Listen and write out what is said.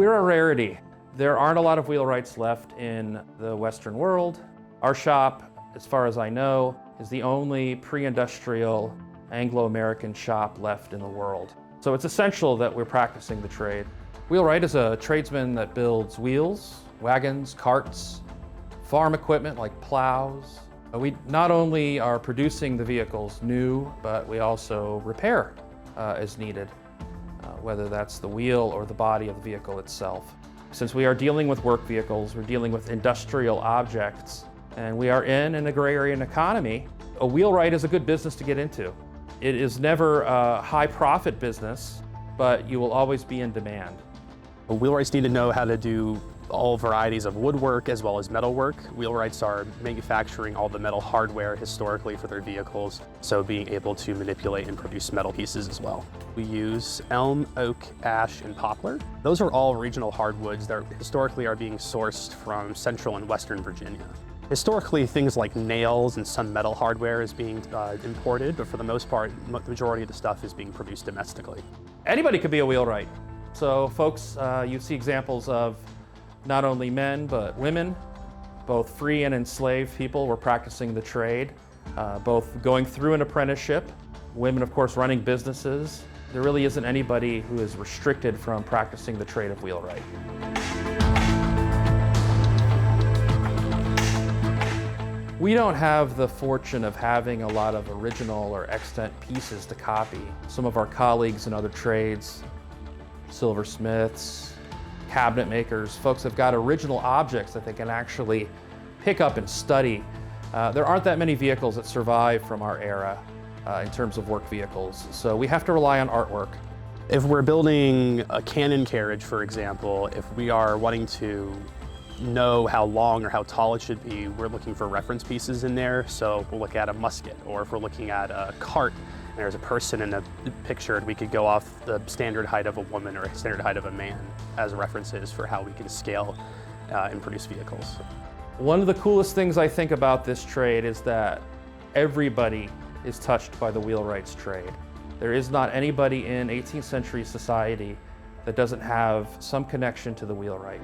we're a rarity. There aren't a lot of wheelwrights left in the Western world. Our shop, as far as I know, is the only pre-industrial Anglo-American shop left in the world. So it's essential that we're practicing the trade. Wheelwright is a tradesman that builds wheels, wagons, carts, farm equipment like plows. We not only are producing the vehicles new, but we also repair as needed, whether that's the wheel or the body of the vehicle itself. Since we are dealing with work vehicles, we're dealing with industrial objects, and we are in an agrarian economy, a wheelwright is a good business to get into. It is never a high profit business, but you will always be in demand. Wheelwrights need to know how to do all varieties of woodwork as well as metalwork. Wheelwrights are manufacturing all the metal hardware historically for their vehicles, so being able to manipulate and produce metal pieces as well. We use elm, oak, ash, and poplar. Those are all regional hardwoods that historically are being sourced from central and western Virginia. Historically, things like nails and some metal hardware is being imported, but for the most part, the majority of the stuff is being produced domestically. Anybody could be a wheelwright. So folks, you see examples of not only men, but women, both free and enslaved people were practicing the trade, both going through an apprenticeship, women, of course, running businesses. There really isn't anybody who is restricted from practicing the trade of wheelwright. We don't have the fortune of having a lot of original or extant pieces to copy. Some of our colleagues in other trades, silversmiths, cabinet makers, folks have got original objects that they can actually pick up and study. There aren't that many vehicles that survive from our era in terms of work vehicles, so we have to rely on artwork. If we're building a cannon carriage, for example, if we are wanting to know how long or how tall it should be, we're looking for reference pieces in there. So we'll look at a musket, or if we're looking at a cart and there's a person in the picture, we could go off the standard height of a woman or standard height of a man as references for how we can scale and produce vehicles. One of the coolest things I think about this trade is that everybody is touched by the wheelwright's trade. There is not anybody in 18th century society that doesn't have some connection to the wheelwright.